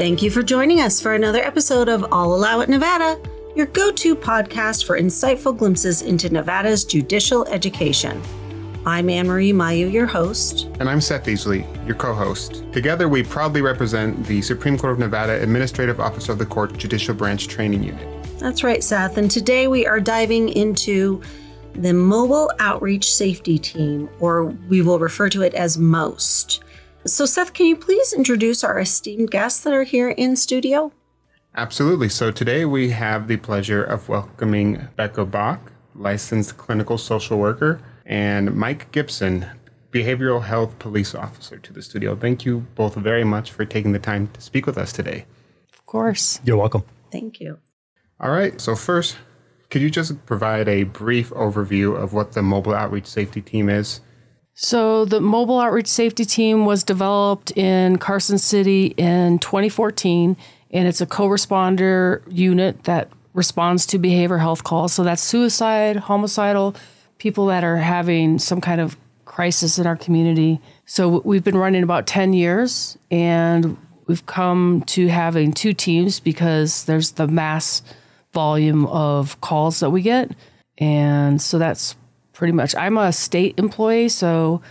Thank you for joining us for another episode of I'll Allow It Nevada, your go-to podcast for insightful glimpses into Nevada's judicial education. I'm Anne-Marie Mayu, your host. And I'm Seth Easley, your co-host. Together, we proudly represent the Supreme Court of Nevada Administrative Office of the Court Judicial Branch Training Unit. That's right, Seth. And today we are diving into the Mobile Outreach Safety Team, or we will refer to it as MOST. So, Seth, can you please introduce our esteemed guests that are here in studio? Absolutely. So today we have the pleasure of welcoming Becca Bach, licensed clinical social worker, and Mike Gibson, behavioral health police officer, to the studio. Thank you both very much for taking the time to speak with us today. Of course. You're welcome. Thank you. All right. So first, could you just provide a brief overview of what the Mobile Outreach Safety Team is? So the Mobile Outreach Safety Team was developed in Carson City in 2014, and it's a co-responder unit that responds to behavioral health calls. So that's suicide, homicidal, people that are having some kind of crisis in our community. So we've been running about 10 years, and we've come to having two teams because there's the mass volume of calls that we get. And so that's pretty much. I'm a state employee, so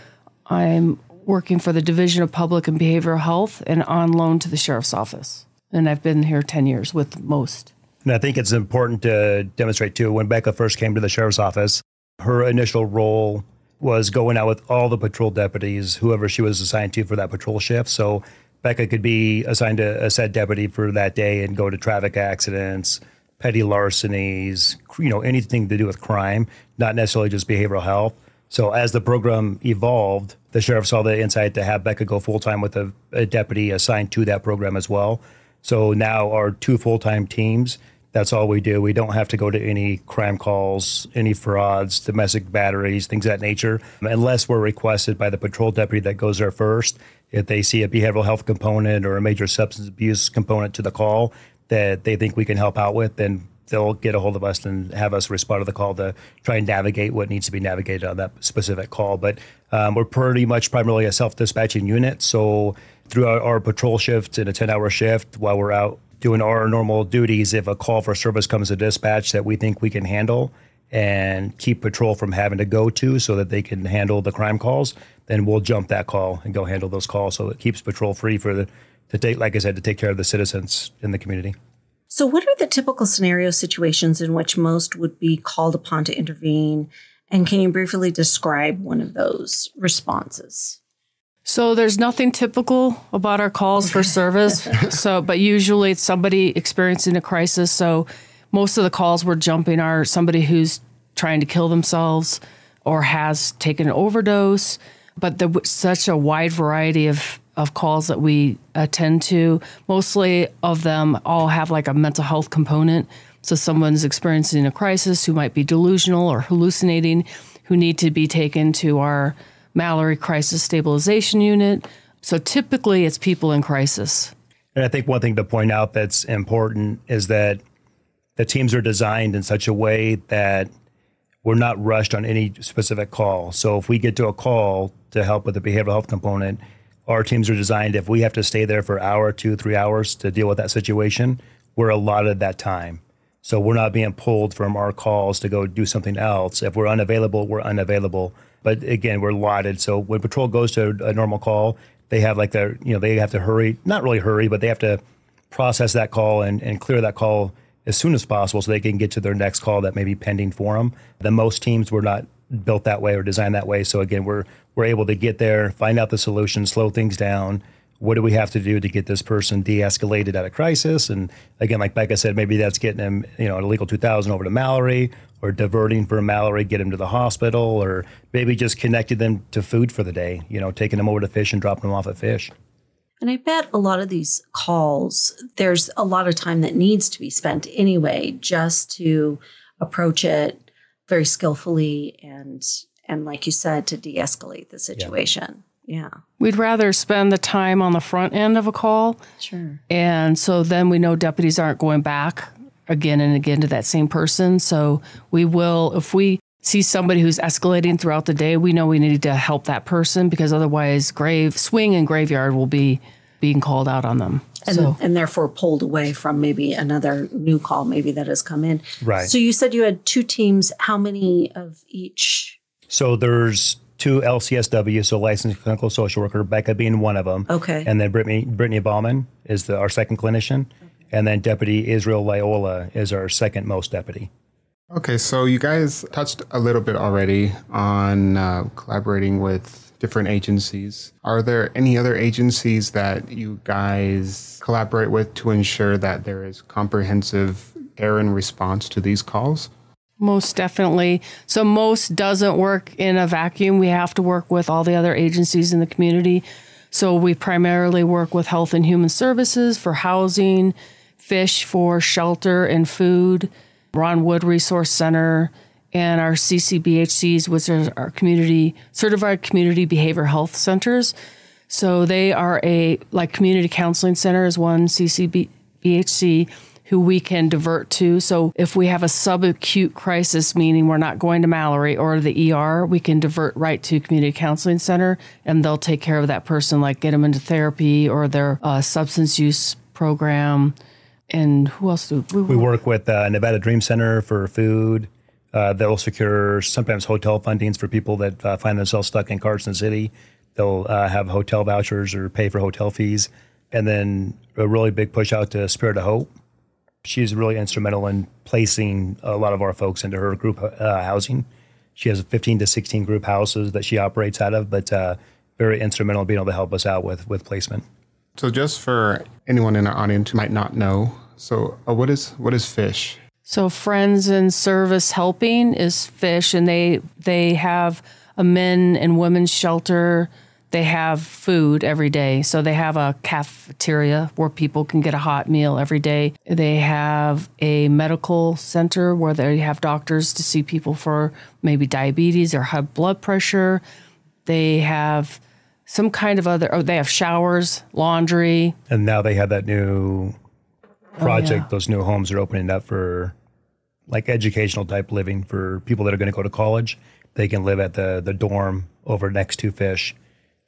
I'm working for the Division of Public and Behavioral Health and on loan to the Sheriff's Office. And I've been here 10 years with MOST. And I think it's important to demonstrate, too, when Becca first came to the Sheriff's Office, her initial role was going out with all the patrol deputies, whoever she was assigned to for that patrol shift. So Becca could be assigned to a said deputy for that day and go to traffic accidents, petty larcenies, anything to do with crime, not necessarily just behavioral health. So as the program evolved, the sheriff saw the insight to have Becca go full-time with a deputy assigned to that program as well. So now our two full-time teams, that's all we do. We don't have to go to any crime calls, any frauds, domestic batteries, things of that nature, unless we're requested by the patrol deputy that goes there first. If they see a behavioral health component or a major substance abuse component to the call that they think we can help out with, then they'll get a hold of us and have us respond to the call to try and navigate what needs to be navigated on that specific call. But we're pretty much primarily a self-dispatching unit. So throughout our patrol shift in a 10-hour shift, while we're out doing our normal duties, if a call for service comes to dispatch that we think we can handle and keep patrol from having to go to so that they can handle the crime calls, then we'll jump that call and go handle those calls. So it keeps patrol free to take care of the citizens in the community. So what are the typical scenario situations in which MOST would be called upon to intervene? And can you briefly describe one of those responses? So there's nothing typical about our calls for service. But usually it's somebody experiencing a crisis. So most of the calls we're jumping are somebody who's trying to kill themselves or has taken an overdose. But there's such a wide variety of calls that we attend to. Mostly of them all have like a mental health component. So someone's experiencing a crisis who might be delusional or hallucinating, who need to be taken to our Mallory Crisis Stabilization Unit. So typically it's people in crisis. And I think one thing to point out that's important is that the teams are designed in such a way that we're not rushed on any specific call. So if we get to a call to help with the behavioral health component, our teams are designed, if we have to stay there for an hour, 2, 3 hours to deal with that situation, we're allotted that time. So we're not being pulled from our calls to go do something else. If we're unavailable, we're unavailable. But again, we're allotted. So when patrol goes to a normal call, they have like they have to hurry, not really hurry, but they have to process that call and clear that call as soon as possible so they can get to their next call that may be pending for them. Then most teams were not built that way or designed that way. So again, we're able to get there, find out the solution, slow things down. What do we have to do to get this person de-escalated at a crisis? And again, like Becca said, maybe that's getting him, an illegal 2000 over to Mallory, or diverting from Mallory, get him to the hospital, or maybe just connecting them to food for the day, taking them over to Fish and dropping them off at Fish. And I bet a lot of these calls, there's a lot of time that needs to be spent anyway, just to approach it very skillfully and like you said, to de-escalate the situation. Yeah. We'd rather spend the time on the front end of a call. Sure. And so then we know deputies aren't going back again and again to that same person. So we will, if we see somebody who's escalating throughout the day, we know we need to help that person because otherwise swing and graveyard will be being called out on them. And therefore pulled away from maybe another new call maybe that has come in. Right. So you said you had 2 teams. How many of each? So there's 2 LCSW, so licensed clinical social worker, Becca being one of them. Okay. And then Brittany Bauman is our second clinician. Okay. And then Deputy Israel Loyola is our second most deputy. Okay, so you guys touched a little bit already on collaborating with different agencies. Are there any other agencies that you guys collaborate with to ensure that there is comprehensive care and response to these calls? Most definitely. So most doesn't work in a vacuum. We have to work with all the other agencies in the community. So we primarily work with Health and Human Services for housing, Fish for shelter and food, Ron Wood Resource Center, and our CCBHCs, which are our certified community behavioral health centers. So they are like community counseling center is one CCBHC who we can divert to. So if we have a subacute crisis, meaning we're not going to Mallory or the ER, we can divert right to community counseling center, and they'll take care of that person, like get them into therapy or their substance use program. And who else do we work with? Nevada Dream Center for food. They'll secure sometimes hotel fundings for people that find themselves stuck in Carson City. They'll have hotel vouchers or pay for hotel fees. And then a really big push out to Spirit of Hope. She's really instrumental in placing a lot of our folks into her group housing. She has 15 to 16 group houses that she operates out of, but very instrumental in being able to help us out with placement. So just for anyone in our audience who might not know, so what is FISH? So Friends in Service Helping is FISH, and they have a men and women's shelter. They have food every day. So they have a cafeteria where people can get a hot meal every day. They have a medical center where they have doctors to see people for maybe diabetes or high blood pressure. They have some kind of they have showers, laundry. And now they have that new project. Those new homes are opening up for like educational type living for people that are going to go to college. They can live at the dorm over next to FISH.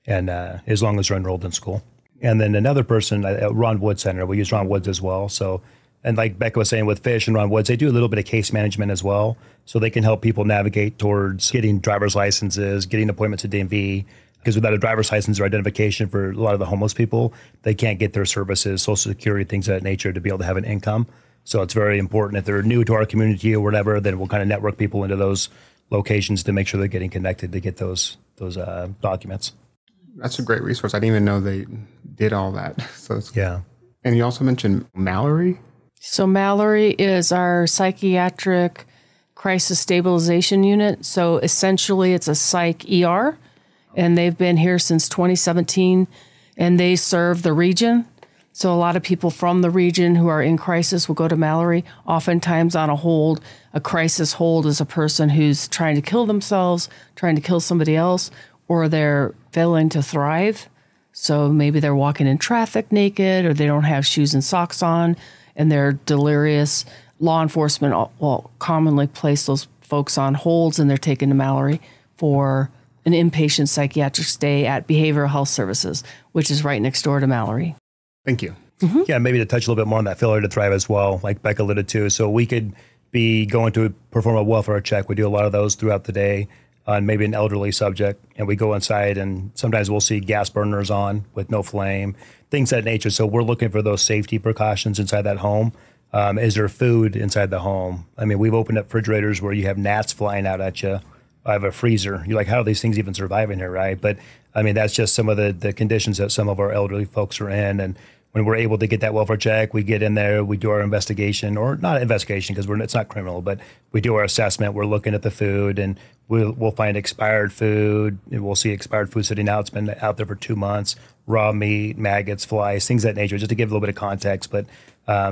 And as long as they're enrolled in school. And then another person at Ron Wood Center, we use Ron Woods as well. So, and like Becca was saying with FISH and Ron Woods, they do a little bit of case management as well. So they can help people navigate towards getting driver's licenses, getting appointments at DMV. Because without a driver's license or identification for a lot of the homeless people, they can't get their services, Social Security, things of that nature to be able to have an income. So it's very important. If they're new to our community or whatever, then we'll kind of network people into those locations to make sure they're getting connected to get those documents. That's a great resource. I didn't even know they did all that. So yeah. And you also mentioned Mallory. So Mallory is our psychiatric crisis stabilization unit. So essentially it's a psych ER, and they've been here since 2017, and they serve the region. So a lot of people from the region who are in crisis will go to Mallory, oftentimes on a hold. A crisis hold is a person who's trying to kill themselves, trying to kill somebody else, or they're failing to thrive. So maybe they're walking in traffic naked, or they don't have shoes and socks on, and they're delirious. Law enforcement will commonly place those folks on holds, and they're taken to Mallory for an inpatient psychiatric stay at Behavioral Health Services, which is right next door to Mallory. Thank you. Mm-hmm. Yeah, maybe to touch a little bit more on that failure to thrive as well, like Becca alluded to. So we could be going to perform a welfare check. We do a lot of those throughout the day on maybe an elderly subject, and we go inside and sometimes we'll see gas burners on with no flame, things of that nature. So we're looking for those safety precautions inside that home. Is there food inside the home? I mean, we've opened up refrigerators where you have gnats flying out at you. I have a freezer. You're like, how do these things even survive in here, right? But I mean, that's just some of the conditions that some of our elderly folks are in. And when we're able to get that welfare check, we get in there, we do our investigation, or not investigation because it's not criminal, but we do our assessment. We're looking at the food, and we'll find expired food. And we'll see expired food sitting out. It's been out there for 2 months. Raw meat, maggots, flies, things of that nature, just to give a little bit of context. But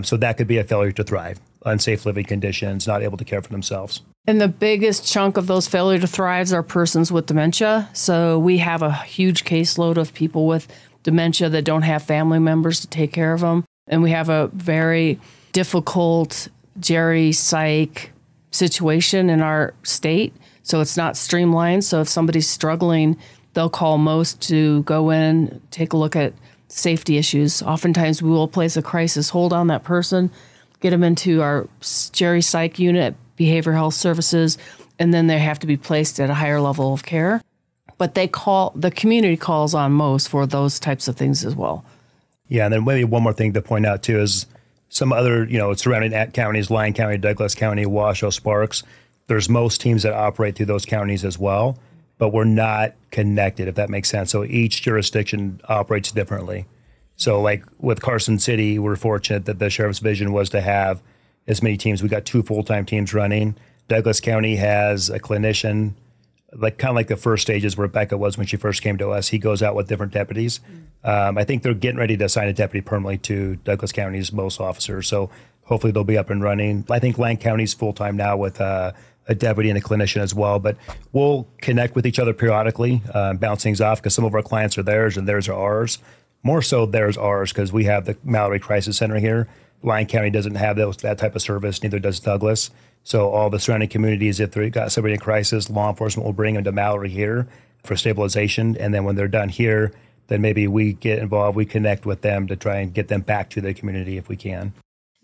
so that could be a failure to thrive, unsafe living conditions, not able to care for themselves. And the biggest chunk of those failure to thrives are persons with dementia. So we have a huge caseload of people with dementia that don't have family members to take care of them. And we have a very difficult psych situation in our state. So it's not streamlined. So if somebody's struggling, they'll call most to go in, take a look at safety issues. Oftentimes we will place a crisis hold on that person, get them into our Jerry Psych unit, behavioral health services, and then they have to be placed at a higher level of care. But the community calls on most for those types of things as well. Yeah, and then maybe one more thing to point out too is some other, surrounding counties, Lyon County, Douglas County, Washoe, Sparks. There's most teams that operate through those counties as well, but we're not connected, if that makes sense. So each jurisdiction operates differently. So like with Carson City, we're fortunate that the Sheriff's vision was to have as many teams. We got 2 full-time teams running. Douglas County has a clinician, kind of like the first stages where Becca was when she first came to us. He goes out with different deputies. I think they're getting ready to assign a deputy permanently to Douglas County's most officers. So hopefully they'll be up and running. I think Lyon County's full-time now with a deputy and a clinician as well. But we'll connect with each other periodically, bounce things off, because some of our clients are theirs and theirs are ours. More so theirs ours, because we have the Mallory Crisis Center here. Lyon County doesn't have that type of service, neither does Douglas. So all the surrounding communities, if they've got somebody in crisis, law enforcement will bring them to Mallory here for stabilization. And then when they're done here, then maybe we get involved, we connect with them to try and get them back to the community if we can.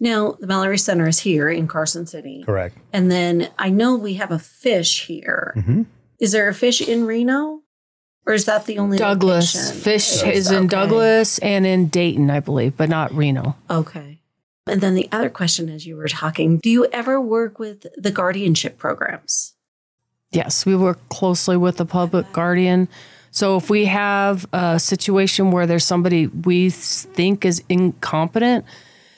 Now, the Mallory Center is here in Carson City. Correct. And then I know we have a fish here. Mm-hmm. Is there a fish in Reno? Or is that the only Douglas. location? Fish is in Douglas and in Dayton, I believe, but not Reno. Okay. And then the other question as you were talking, do you ever work with the guardianship programs? Yes, we work closely with the public guardian. So if we have a situation where there's somebody we think is incompetent,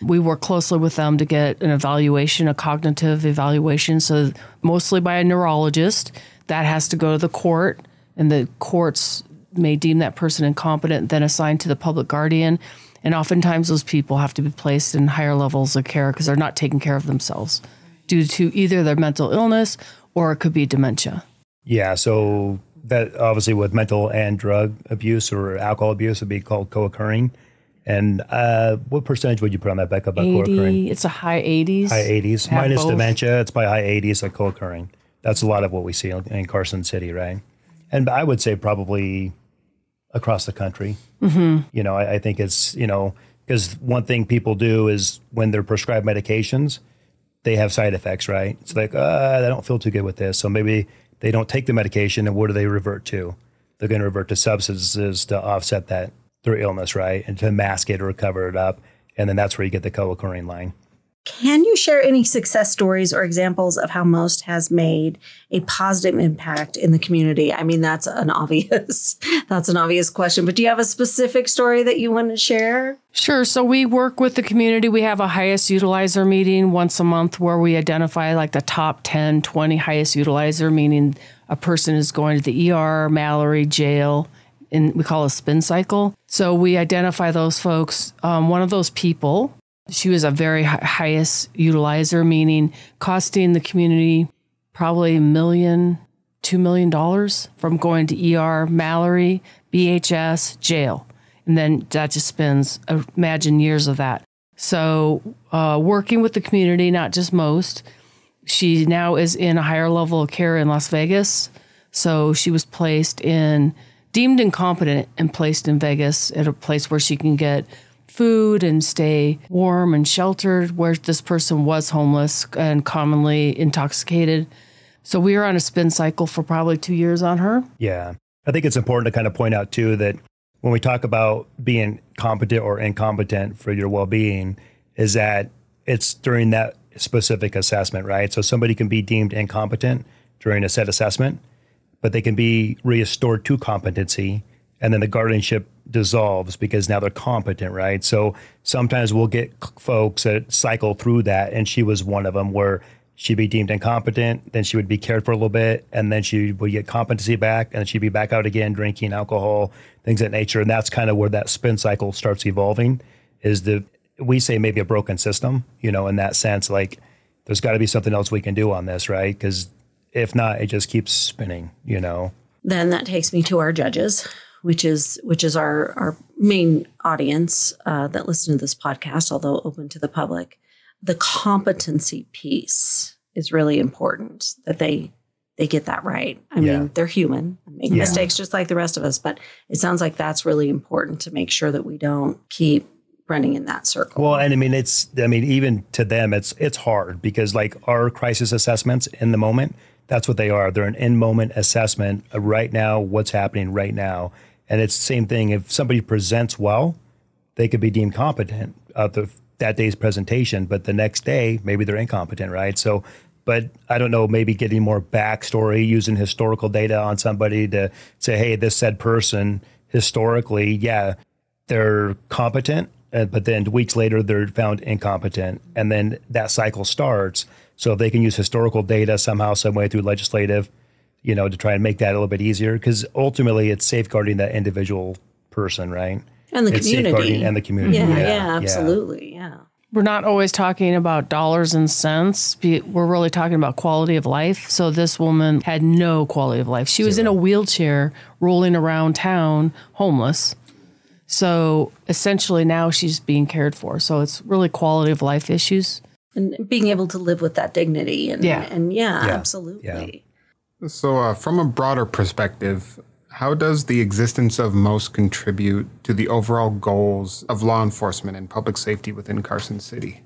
we work closely with them to get an evaluation, a cognitive evaluation. So mostly by a neurologist. That has to go to the court, and the courts may deem that person incompetent, then assigned to the public guardian. And oftentimes those people have to be placed in higher levels of care because they're not taking care of themselves due to either their mental illness or it could be dementia. Yeah, so that obviously with mental and drug abuse or alcohol abuse would be called co-occurring. And what percentage would you put on that, Becca, about 80, co-occurring? it's a high 80s. High 80s. Minus both. dementia, it's probably high 80s, like co-occurring. That's a lot of what we see in Carson City, right? And I would say probably across the country. Mm-hmm. I think it's, because one thing people do is when they're prescribed medications, they have side effects, right? It's like, I don't feel too good with this. So maybe they don't take the medication, and what do they revert to? They're going to revert to substances to offset their illness, right? And to mask it or cover it up. And then that's where you get the co-occurring line. Can you share any success stories or examples of how MOST has made a positive impact in the community? I mean, that's an obvious question, but do you have a specific story that you want to share? Sure. So we work with the community. We have a highest utilizer meeting once a month where we identify like the top 10, 20 highest utilizer, meaning a person is going to the ER, Mallory, jail, and we call it a spin cycle. So we identify those folks. One of those people, she was a very highest utilizer, meaning costing the community probably $1 million, $2 million from going to ER, Mallory, BHS, jail. And then that just spends, imagine years of that. So working with the community, not just MOST, she now is in a higher level of care in Las Vegas. So she was deemed incompetent and placed in Vegas at a place where she can get food and stay warm and sheltered, where this person was homeless and commonly intoxicated. So we were on a spin cycle for probably 2 years on her. Yeah. I think it's important to kind of point out too that when we talk about being competent or incompetent for your well-being, is that it's during that specific assessment, right? So somebody can be deemed incompetent during a set assessment, but they can be restored to competency, and then the guardianship dissolves because now they're competent, right? So sometimes we'll get folks that cycle through that, and she was one of them where she'd be deemed incompetent, then she would be cared for a little bit, and then she would get competency back, and she'd be back out again, drinking alcohol, things of that nature. And that's kind of where that spin cycle starts evolving, we say maybe a broken system, in that sense, like there's got to be something else we can do on this, right? Because if not, it just keeps spinning, Then that takes me to our judges, which is our main audience that listen to this podcast, although open to the public. The competency piece is really important, that they they get that right. I mean, they're human, make mistakes just like the rest of us, but it sounds like that's really important to make sure that we don't keep running in that circle. Well, and even to them, it's hard because like our crisis assessments in the moment, that's what they are. They're an in-moment assessment of right now, what's happening right now. And it's the same thing. If somebody presents well, they could be deemed competent of that day's presentation, but the next day, maybe they're incompetent, right? So, but I don't know, maybe getting more backstory, using historical data on somebody to say, hey, this said person historically, they're competent, but then weeks later, they're found incompetent. And then that cycle starts. So if they can use historical data somehow, some way through legislative, to try and make that a little bit easier, because ultimately it's safeguarding that individual person, right? And the community. And the community. Yeah, absolutely. Yeah. We're not always talking about dollars and cents. We're really talking about quality of life. So this woman had no quality of life. She was in a wheelchair rolling around town, homeless. So essentially now she's being cared for. So it's really quality of life issues. And being able to live with that dignity. Absolutely. Yeah. So from a broader perspective, how does the existence of MOST contribute to the overall goals of law enforcement and public safety within Carson City?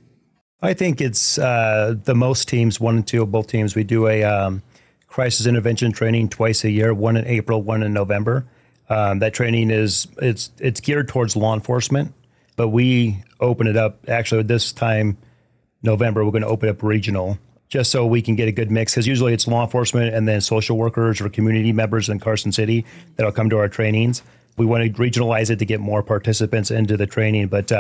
I think it's the MOST teams, 1 and 2 of both teams. We do a crisis intervention training twice a year, one in April, one in November. That training it's geared towards law enforcement, but we open it up. Actually, this time, November, we're going to open up regional, just so we can get a good mix, because usually it's law enforcement and then social workers or community members in Carson City that'll come to our trainings. We want to regionalize it to get more participants into the training, but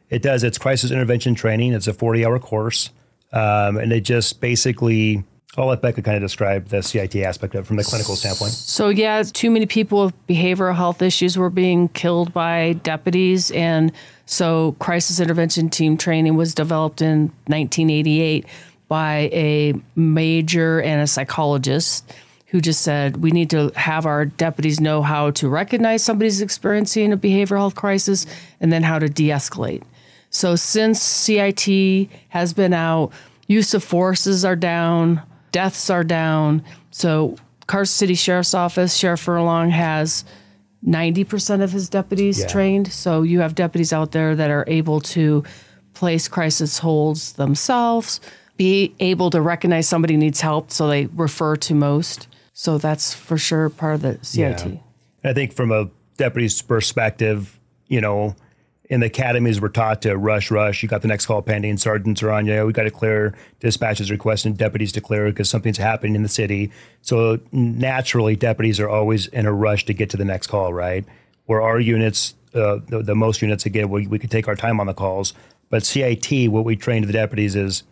it's crisis intervention training. It's a 40-hour course, and it just basically, I'll let Becca kind of describe the CIT aspect of it from the clinical standpoint. So too many people with behavioral health issues were being killed by deputies, and so crisis intervention team training was developed in 1988 by a major and a psychologist who just said, we need to have our deputies know how to recognize somebody's experiencing a behavioral health crisis and then how to de-escalate. So since CIT has been out, use of forces are down, deaths are down. So Carson City Sheriff's Office, Sheriff Furlong has 90% of his deputies trained. So you have deputies out there that are able to place crisis holds themselves, be able to recognize somebody needs help, so they refer to MOST. So that's for sure part of the CIT. Yeah. I think from a deputy's perspective, in the academies, we're taught to rush. You got the next call pending. Sergeants are on you. We got to clear. Dispatches requesting deputies to clear because something's happening in the city. So naturally, deputies are always in a rush to get to the next call, right? Where our units, the MOST units, again, we could take our time on the calls. But CIT, what we train the deputies is,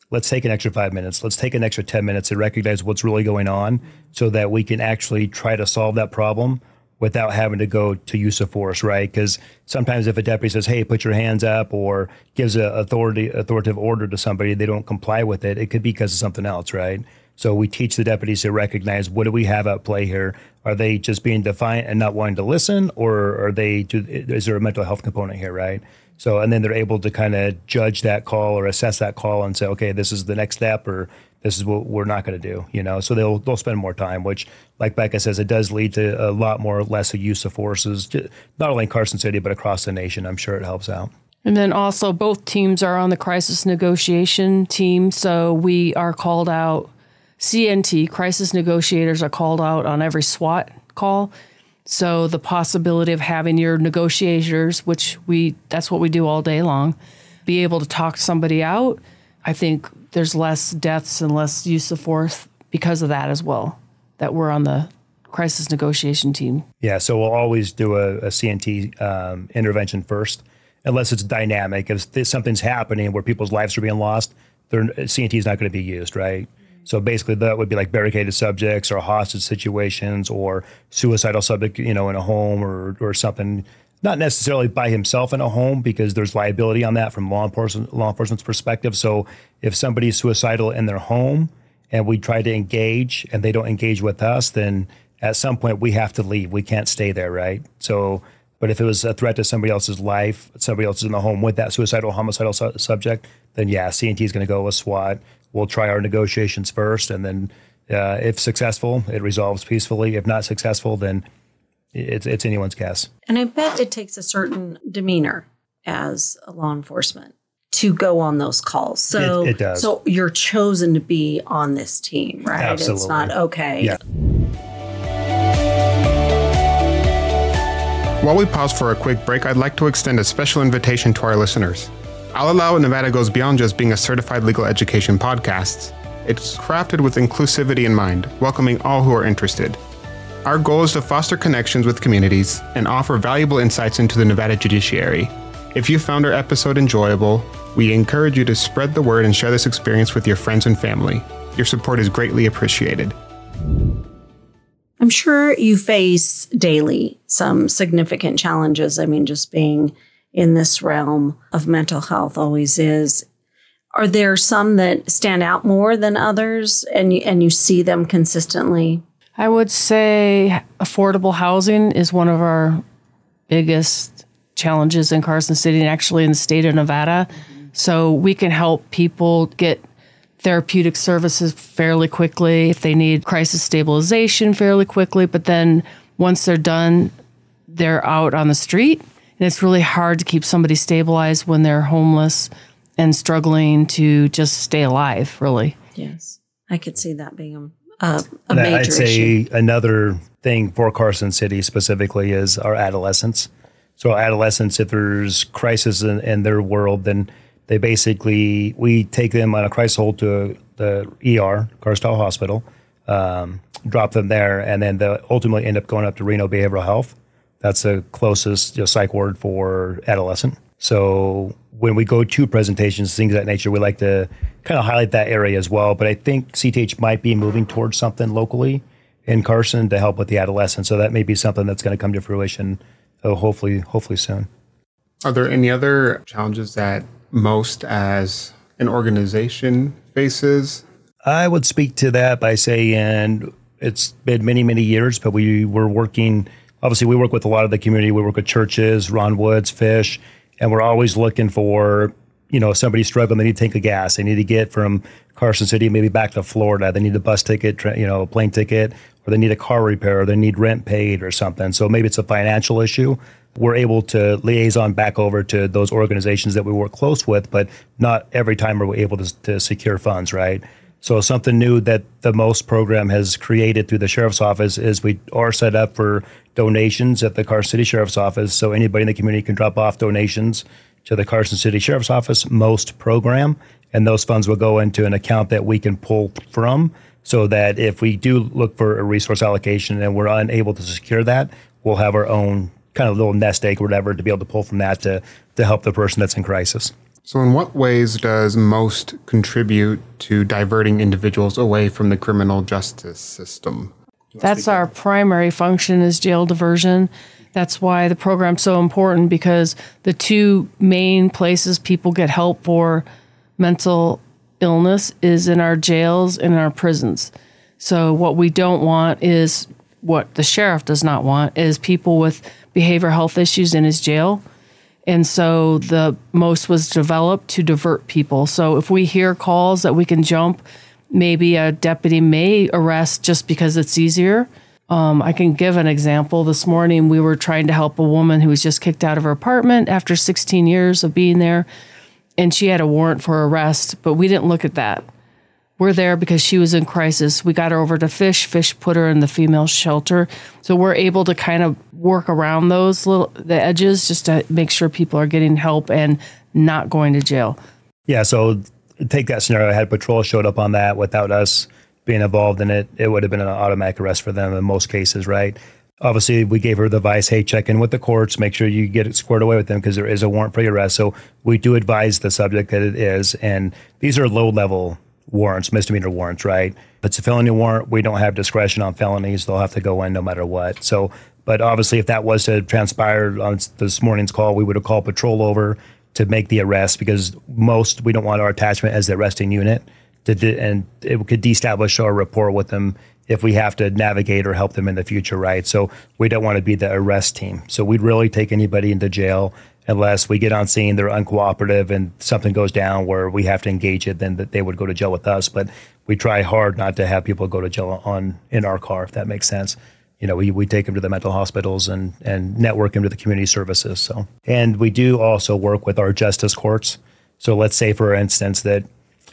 let's take an extra 5 minutes. Let's take an extra 10 minutes to recognize what's really going on so that we can actually try to solve that problem without having to go to use of force, right? Because sometimes if a deputy says, hey, put your hands up, or gives an authoritative order to somebody, they don't comply with it, it could be because of something else, right? So we teach the deputies to recognize, what do we have at play here? Are they just being defiant and not wanting to listen, or is there a mental health component here, right? So, and then they're able to kind of judge that call or assess that call and say, okay, this is the next step, or this is what we're not going to do, So they'll spend more time, which, like Becca says, it does lead to a lot more less use of forces, not only in Carson City, but across the nation. I'm sure it helps out. And then also both teams are on the crisis negotiation team. So we are called out, CNT, crisis negotiators are called out on every SWAT call. So the possibility of having your negotiators, that's what we do all day long, be able to talk somebody out. I think there's less deaths and less use of force because of that as well, that we're on the crisis negotiation team. Yeah, so we'll always do a CNT intervention first, unless it's dynamic. If something's happening where people's lives are being lost, CNT is not going to be used, right? So basically that would be like barricaded subjects or hostage situations or suicidal subject, in a home or something, not necessarily by himself in a home, because there's liability on that from law enforcement's perspective. So if somebody's suicidal in their home and we try to engage and they don't engage with us, then at some point we have to leave. We can't stay there, right? So, but if it was a threat to somebody else's life, somebody else is in the home with that suicidal, homicidal subject, then CNT is going to go with SWAT. We'll try our negotiations first, and then If successful, it resolves peacefully. If not successful, then it's anyone's guess. And I bet it takes a certain demeanor as a law enforcement to go on those calls. So it does. So you're chosen to be on this team, right? Absolutely. It's not okay. Yeah. While we pause for a quick break, I'd like to extend a special invitation to our listeners. I'll allow Nevada goes beyond just being a certified legal education podcast. It's crafted with inclusivity in mind, welcoming all who are interested. Our goal is to foster connections with communities and offer valuable insights into the Nevada judiciary. If you found our episode enjoyable, we encourage you to spread the word and share this experience with your friends and family. Your support is greatly appreciated. I'm sure you face daily some significant challenges. I mean, just being in this realm of mental health always is. Are there some that stand out more than others and you see them consistently? I would say affordable housing is one of our biggest challenges in Carson City and actually in the state of Nevada. So we can help people get therapeutic services fairly quickly, if they need crisis stabilization fairly quickly, but then once they're done, they're out on the street. And it's really hard to keep somebody stabilized when they're homeless and struggling to just stay alive, really. Yes. I could see that being a And major I'd say issue. another thing for Carson City specifically is our adolescents. So adolescents, if there's crisis in their world, then they basically, we take them on a crisis hold to the ER, Carstyle Hospital, drop them there, and then they ultimately end up going up to Reno Behavioral Health. That's the closest psych ward for adolescent. So when we go to presentations, things of that nature, we like to kind of highlight that area as well. But I think CTH might be moving towards something locally in Carson to help with the adolescents. So that may be something that's going to come to fruition hopefully soon. Are there any other challenges that most as an organization faces? I would speak to that by saying it's been many, many years, but we were working, obviously we work with a lot of the community. We work with churches, Ron Woods, Fish, and we're always looking for, somebody struggling, they need a tank of gas. They need to get from Carson City maybe back to Florida. They need a bus ticket, a plane ticket, or they need a car repair, or they need rent paid or something. So maybe it's a financial issue. We're able to liaison back over to those organizations that we work close with, but not every time are we able to secure funds, right? So something new that the MOST program has created through the Sheriff's Office is we are set up for donations at the Carson City Sheriff's Office. So anybody in the community can drop off donations to the Carson City Sheriff's Office MOST program, and those funds will go into an account that we can pull from, so that if we do look for a resource allocation and we're unable to secure that, we'll have our own kind of little nest egg or whatever to be able to pull from that to help the person that's in crisis. So in what ways does MOST contribute to diverting individuals away from the criminal justice system? That's our primary function, is jail diversion. That's why the program's so important, because the two main places people get help for mental illness is in our jails and in our prisons. So what we don't want is, what the sheriff does not want, is people with behavioral health issues in his jail. And so the MOST was developed to divert people. So if we hear calls that we can jump, maybe a deputy may arrest just because it's easier. I can give an example. This morning, we were trying to help a woman who was just kicked out of her apartment after 16 years of being there, and she had a warrant for arrest, but we didn't look at that. We're there because she was in crisis. We got her over to Fish. Fish put her in the female shelter. So we're able to kind of work around the edges just to make sure people are getting help and not going to jail. Yeah, so take that scenario. Had patrol showed up on that without us being involved in it, it would have been an automatic arrest for them in most cases, right? Obviously, we gave her the advice, hey, check in with the courts, make sure you get it squared away with them because there is a warrant for your arrest. So we do advise the subject that it is. And these are low-level warrants, misdemeanor warrants, right? If it's a felony warrant, we don't have discretion on felonies. They'll have to go in no matter what. So, but obviously, if that was to transpire on this morning's call, we would have called patrol over to make the arrest because we don't want our attachment as the arresting unit. And it could de-establish our rapport with them if we have to navigate or help them in the future, right? So we don't want to be the arrest team. So we'd really take anybody into jail unless we get on scene, they're uncooperative and something goes down where we have to engage it, then they would go to jail with us. But we try hard not to have people go to jail in our car, if that makes sense. We take them to the mental hospitals and network them to the community services. So, and we do also work with our justice courts. So let's say, for instance, that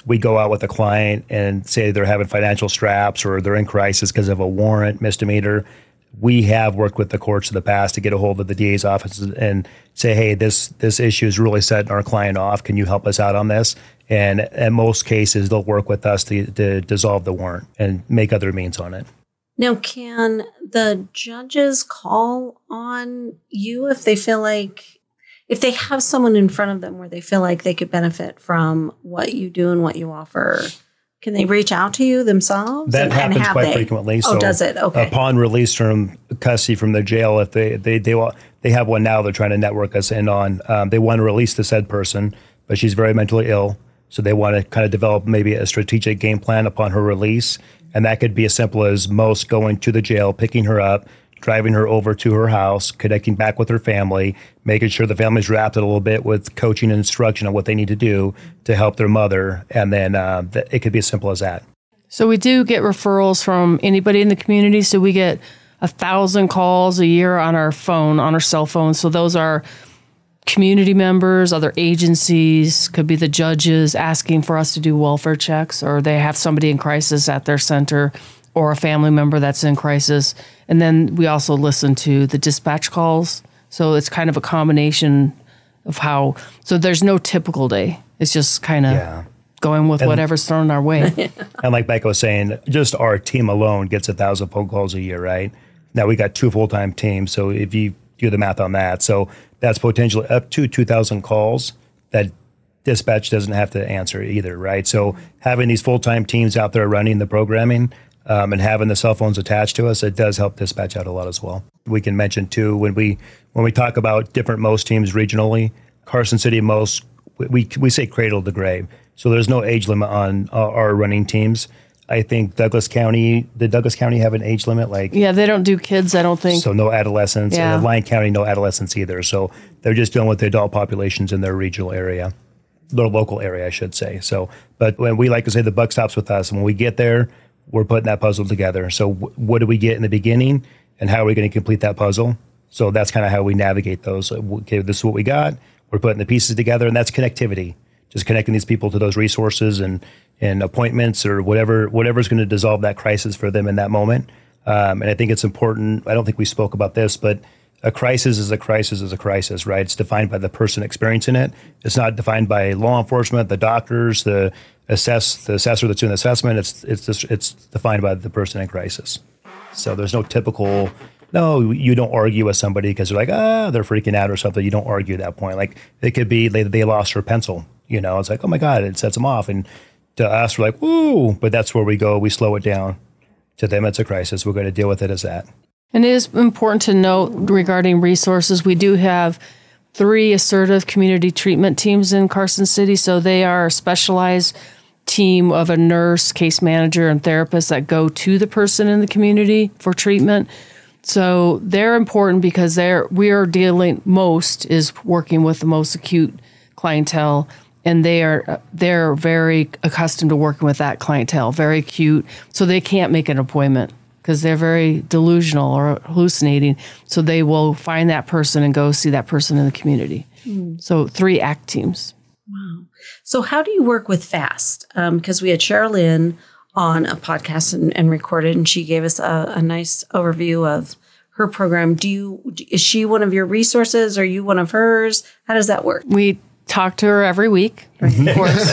we go out with a client and say they're having financial straps or they're in crisis because of a warrant misdemeanor. We have worked with the courts in the past to get a hold of the DA's office and say, hey, this issue is really setting our client off. Can you help us out on this? And in most cases, they'll work with us to dissolve the warrant and make other means on it. Now, can the judges call on you if they feel like, if they have someone in front of them where they feel like they could benefit from what you do and what you offer? Can they reach out to you themselves? That happens quite frequently. So, does it? Okay. Upon release from custody from the jail, if they have one now, they're trying to network us in on. They want to release the said person, but she's very mentally ill, so they want to kind of develop maybe a strategic game plan upon her release, and that could be as simple as most going to the jail, picking her up, driving her over to her house, connecting back with her family, making sure the family's wrapped it a little bit with coaching and instruction on what they need to do to help their mother. And then it could be as simple as that. So we do get referrals from anybody in the community. So we get 1,000 calls a year on our phone, on our cell phone. So those are community members, other agencies, could be the judges asking for us to do welfare checks, or they have somebody in crisis at their center, or a family member that's in crisis. And then we also listen to the dispatch calls. So it's kind of a combination of how, so there's no typical day. It's just kind of going with whatever's thrown our way. And like Becca was saying, just our team alone gets 1,000 phone calls a year, right? Now we got 2 full-time teams. So if you do the math on that, so that's potentially up to 2,000 calls that dispatch doesn't have to answer either, right? So having these full-time teams out there running the programming, and having the cell phones attached to us, it does help dispatch out a lot as well. We can mention too, when we talk about different MOST teams regionally, Carson City MOST, we say cradle to grave. So there's no age limit on our running teams. I think Douglas County, did Douglas County have an age limit? Yeah, they don't do kids, I don't think. So no adolescents. Yeah. Lyon County, no adolescents either. So they're just dealing with the adult populations in their regional area, their local area, I should say. So, but when we like to say the buck stops with us, and when we get there, we're putting that puzzle together. So what do we get in the beginning, and how are we going to complete that puzzle? So that's kind of how we navigate those. Okay, this is what we got. We're putting the pieces together, and that's connectivity. Just connecting these people to those resources and appointments or whatever's going to dissolve that crisis for them in that moment. And I think it's important. I don't think we spoke about this, but a crisis is a crisis is a crisis, right? It's defined by the person experiencing it. It's not defined by law enforcement, the doctors, the assessor that's doing the assessment. It's defined by the person in crisis. So there's no typical. No, you don't argue with somebody because they're like, they're freaking out or something. You don't argue at that point. Like it could be they lost their pencil. It's like, oh my God, it sets them off. And to us, we're like, woo, but that's where we go. We slow it down. To them, it's a crisis. We're going to deal with it as that. And it is important to note regarding resources, we do have 3 assertive community treatment teams in Carson City. So they are a specialized team of a nurse, case manager, and therapist that go to the person in the community for treatment. So they're important because we are dealing most is working with the most acute clientele, and they're very accustomed to working with that clientele, very acute. So they can't make an appointment because they're very delusional or hallucinating. So they will find that person and go see that person in the community. So 3 ACT teams. Wow. So how do you work with FAST? Because we had Sherilyn on a podcast and recorded, and she gave us a nice overview of her program. Is she one of your resources? Are you one of hers? How does that work? We talk to her every week, of course.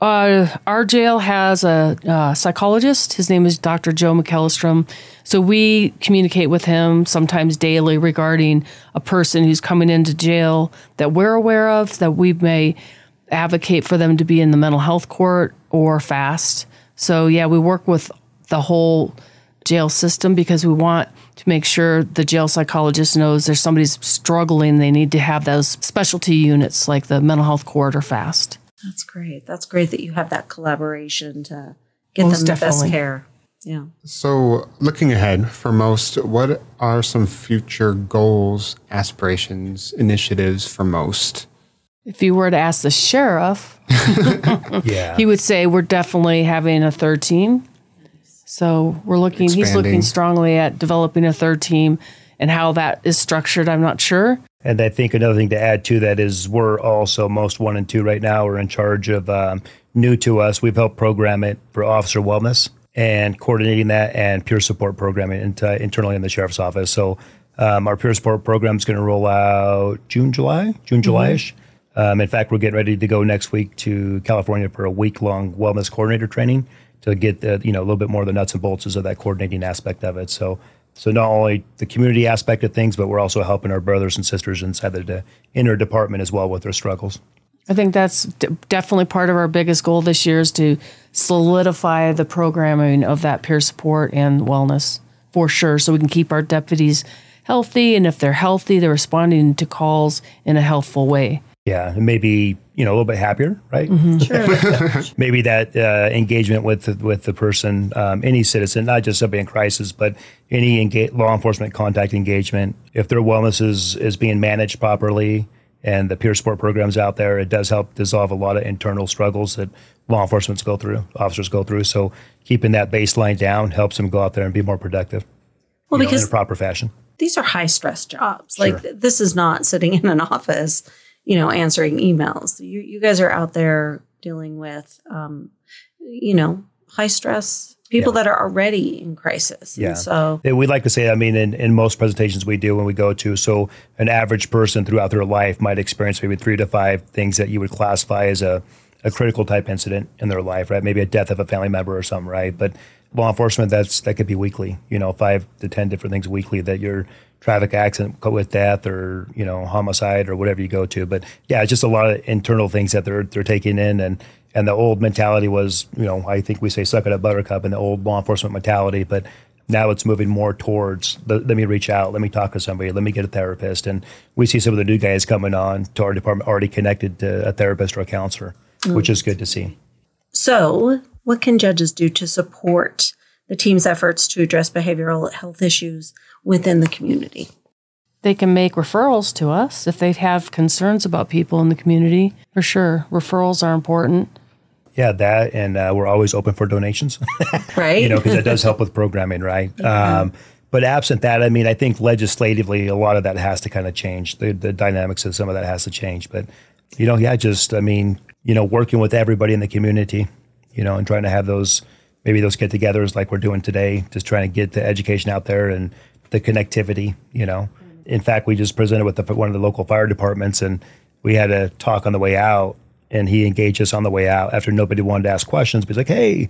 Our jail has a psychologist. His name is Dr. Joe McEllistrom. So we communicate with him sometimes daily regarding a person who's coming into jail that we're aware of, that we may advocate for them to be in the mental health court or FAST. So we work with the whole jail system because we want to make sure the jail psychologist knows there's somebody's struggling. They need to have those specialty units like the mental health court or FAST. That's great. That's great that you have that collaboration to get them the best care. Yeah. So, looking ahead for most, what are some future goals, aspirations, initiatives for most? If you were to ask the sheriff, Yeah. he would say we're definitely having a third team. So he's looking strongly at developing a third team, and how that is structured, I'm not sure. And I think another thing to add to that is we're also most 1 and 2 right now. We're in charge of new to us. We've helped program it for officer wellness and coordinating that and peer support programming internally in the sheriff's office. So our peer support program is going to roll out July-ish. In fact, we're getting ready to go next week to California for a week-long wellness coordinator training to get a little bit more of the nuts and bolts of that coordinating aspect of it. So not only the community aspect of things, but we're also helping our brothers and sisters inside the inner department as well with their struggles. I think that's definitely part of our biggest goal this year is to solidify the programming of that peer support and wellness for sure, so we can keep our deputies healthy. And if they're healthy, they're responding to calls in a healthful way. Yeah, and maybe a little bit happier, right? Sure. Maybe that engagement with the person, any citizen, not just somebody in crisis, but any law enforcement contact engagement. If their wellness is being managed properly, and the peer support programs out there, it does help dissolve a lot of internal struggles that law enforcement officers go through. So keeping that baseline down helps them go out there and be more productive. Well, because in a proper fashion. These are high stress jobs. Sure. Like this is not sitting in an office, answering emails. You guys are out there dealing with, high stress people that are already in crisis. Yeah. And so we'd like to say, in most presentations we do when we go to, so an average person throughout their life might experience maybe 3 to 5 things that you would classify as a critical type incident in their life, right? Maybe a death of a family member or something, right? But law enforcement, that could be weekly, 5 to 10 different things weekly that your traffic accident with death or, homicide or whatever you go to. But yeah, it's just a lot of internal things that they're taking in. And the old mentality was, I think we say suck it up buttercup in the old law enforcement mentality, but now it's moving more towards let me reach out, let me talk to somebody, let me get a therapist. And we see some of the new guys coming on to our department already connected to a therapist or a counselor, which is good to see. So what can judges do to support the team's efforts to address behavioral health issues within the community? They can make referrals to us if they have concerns about people in the community. For sure, referrals are important. Yeah, that, and we're always open for donations. Right. Because it does help with programming, right? Mm-hmm. But absent that, I think legislatively, a lot of that has to kind of change. The dynamics of some of that has to change. But, working with everybody in the community, and trying to have those get-togethers like we're doing today, just trying to get the education out there and the connectivity, In fact, we just presented with one of the local fire departments, and we had a talk on the way out, and he engaged us on the way out after nobody wanted to ask questions. But he's like, hey,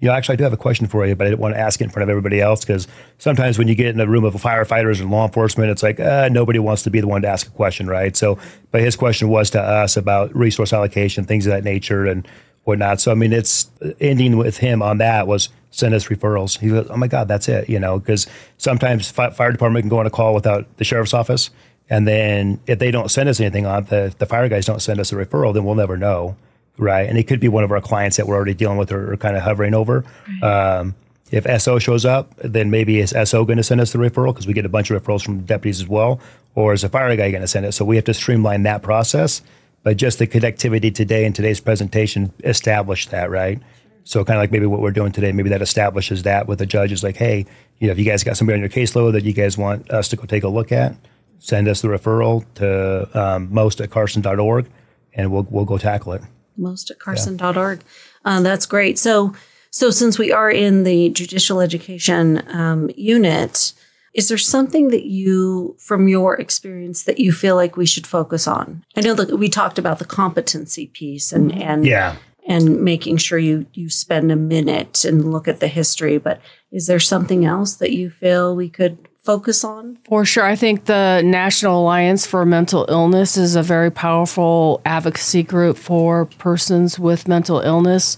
actually, I do have a question for you, but I didn't want to ask it in front of everybody else, because sometimes when you get in a room of firefighters and law enforcement, it's like nobody wants to be the one to ask a question, right? So, but his question was to us about resource allocation, things of that nature and whatnot. So, it's ending with him on that was send us referrals. He goes, oh my God, that's it, because sometimes fire department can go on a call without the sheriff's office. And then if they don't send us anything on, the fire guys don't send us a referral, then we'll never know, right? And it could be one of our clients that we're already dealing with or kind of hovering over. Right. If SO shows up, then maybe is SO going to send us the referral, because we get a bunch of referrals from deputies as well, or is the fire guy going to send it? So we have to streamline that process. But just the connectivity today in today's presentation established that, right? So kind of like maybe what we're doing today, maybe that establishes that with the judges, like, hey, if you guys got somebody on your caseload that you guys want us to go take a look at, send us the referral to most@carson.org, and we'll go tackle it. Most@carson.org. That's great. So since we are in the judicial education unit, is there something that you, from your experience, that you feel like we should focus on? I know that we talked about the competency piece and making sure you spend a minute and look at the history, but is there something else that you feel we could focus on? For sure. I think the National Alliance for Mental Illness is a very powerful advocacy group for persons with mental illness.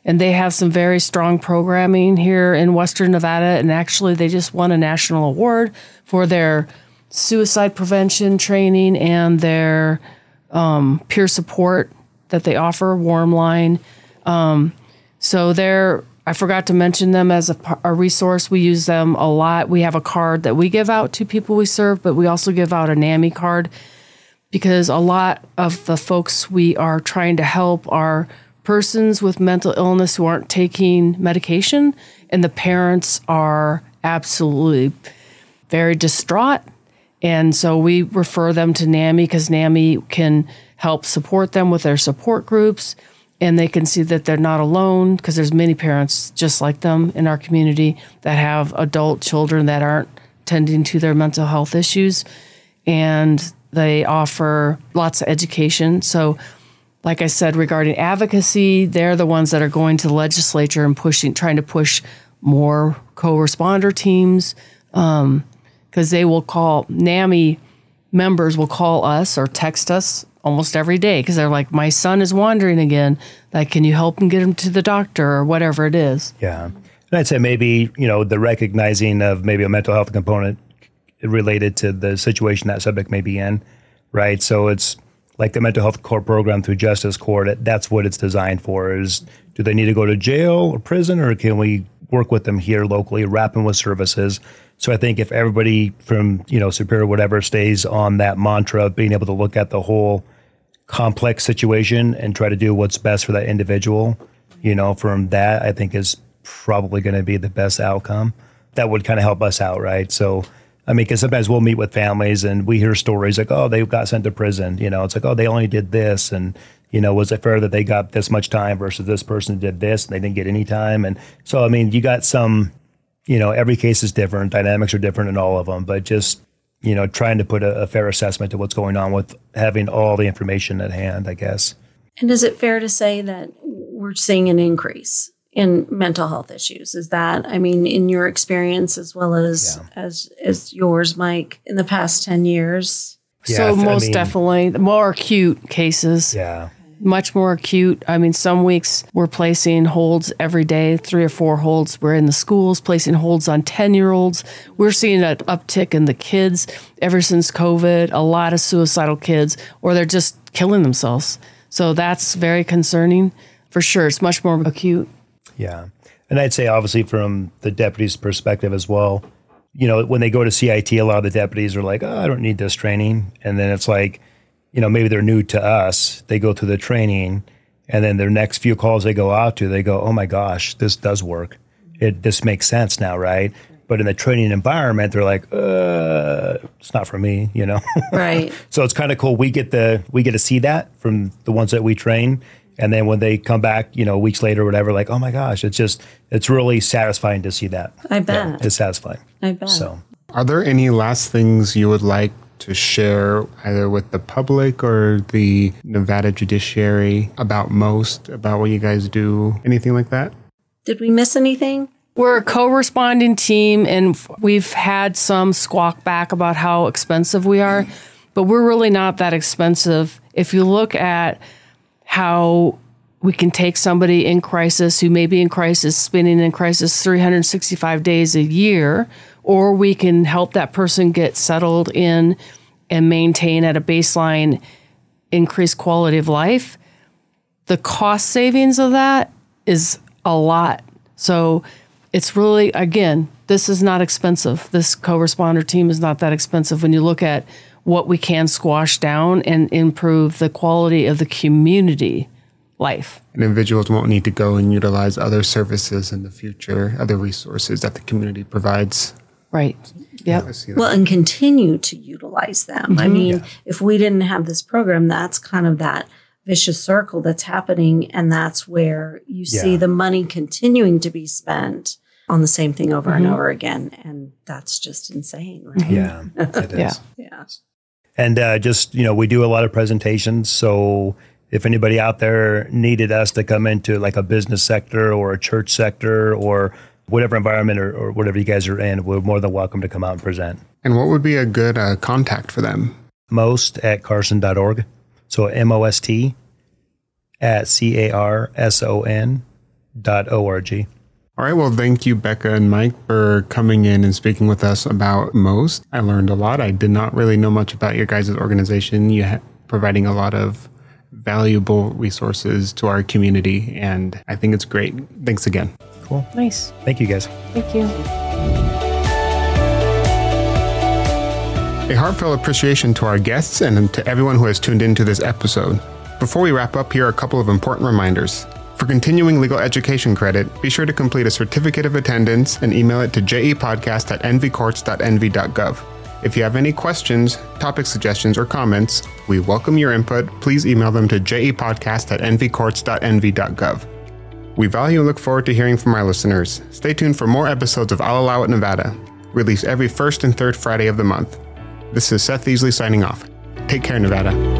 And they have some very strong programming here in Western Nevada. And actually, they just won a national award for their suicide prevention training and their peer support that they offer, Warm Line. So they're I forgot to mention them as a resource. We use them a lot. We have a card that we give out to people we serve, but we also give out a NAMI card because a lot of the folks we are trying to help are persons with mental illness who aren't taking medication, and the parents are absolutely very distraught. And so we refer them to NAMI because NAMI can help support them with their support groups, and they can see that they're not alone because there's many parents just like them in our community that have adult children that aren't tending to their mental health issues. And they offer lots of education. So like I said, regarding advocacy, they're the ones that are going to the legislature and trying to push more co-responder teams, because they will call, NAMI members will call us or text us almost every day because they're like, my son is wandering again. Like, can you help him get him to the doctor or whatever it is? Yeah. And I'd say maybe, the recognizing of maybe a mental health component related to the situation that subject may be in, right? So it's like the mental health court program through justice court. That's what it's designed for. Is do they need to go to jail or prison, or can we work with them here locally, wrap them with services? So I think if everybody from, Superior, whatever, stays on that mantra of being able to look at the whole complex situation and try to do what's best for that individual, from that, I think is probably going to be the best outcome. That would kind of help us out, right? So, because sometimes we'll meet with families and we hear stories like, oh, they got sent to prison. It's like, oh, they only did this. And, was it fair that they got this much time versus this person did this and they didn't get any time? And so, you got some, every case is different. Dynamics are different in all of them. But just, trying to put a fair assessment to what's going on with having all the information at hand, I guess. And is it fair to say that we're seeing an increase in mental health issues? Is that, in your experience as well as yours, Mike, in the past 10 years? So most definitely, more acute cases. Yeah. Much more acute. Some weeks we're placing holds every day, 3 or 4 holds. We're in the schools placing holds on 10-year-olds. We're seeing an uptick in the kids ever since COVID, a lot of suicidal kids, or they're just killing themselves. So that's very concerning for sure. It's much more acute. Yeah. And I'd say obviously from the deputy's perspective as well, when they go to CIT, a lot of the deputies are like, oh, I don't need this training. And then it's like, maybe they're new to us. They go through the training, and then their next few calls they go out to, they go, oh my gosh, this does work. This makes sense now, right? But in the training environment, they're like, it's not for me, Right. So it's kind of cool. We get to see that from the ones that we train. And then when they come back, weeks later or whatever, like, oh my gosh, it's really satisfying to see that. I bet. Yeah, it's satisfying. I bet. So, are there any last things you would like to share either with the public or the Nevada judiciary about what you guys do? Anything like that? Did we miss anything? We're a co-responding team, and we've had some squawk back about how expensive we are, but we're really not that expensive. If you look at how we can take somebody in crisis who may be in crisis, spending in crisis 365 days a year, or we can help that person get settled in and maintain at a baseline increased quality of life, the cost savings of that is a lot. So it's really, again, this is not expensive. This co-responder team is not that expensive when you look at what we can squash down and improve the quality of the community life. And individuals won't need to go and utilize other services in the future, other resources that the community provides. Right. Yeah. Well, and continue to utilize them. Mm-hmm. If we didn't have this program, that's kind of that vicious circle that's happening. And that's where you see the money continuing to be spent on the same thing over and over again. And that's just insane, right? Yeah, it is. Yeah. And we do a lot of presentations. So if anybody out there needed us to come into like a business sector or a church sector or whatever environment or whatever you guys are in, we're more than welcome to come out and present. And what would be a good contact for them? most@carson.org. So MOST @CARSON.org. All right. Well, thank you, Becca and Mike, for coming in and speaking with us about MOST. I learned a lot. I did not really know much about your guys' organization. You providing a lot of valuable resources to our community, and I think it's great. Thanks again. Cool. Nice. Thank you, guys. Thank you. A heartfelt appreciation to our guests and to everyone who has tuned into this episode. Before we wrap up, here are a couple of important reminders. For continuing legal education credit, be sure to complete a certificate of attendance and email it to jepodcast@nvcourts.nv.gov. If you have any questions, topic suggestions, or comments, we welcome your input. Please email them to jepodcast@nvcourts.nv.gov. We value and look forward to hearing from our listeners. Stay tuned for more episodes of I'll Allow It Nevada, released every first and third Friday of the month. This is Seth Easley signing off. Take care, Nevada.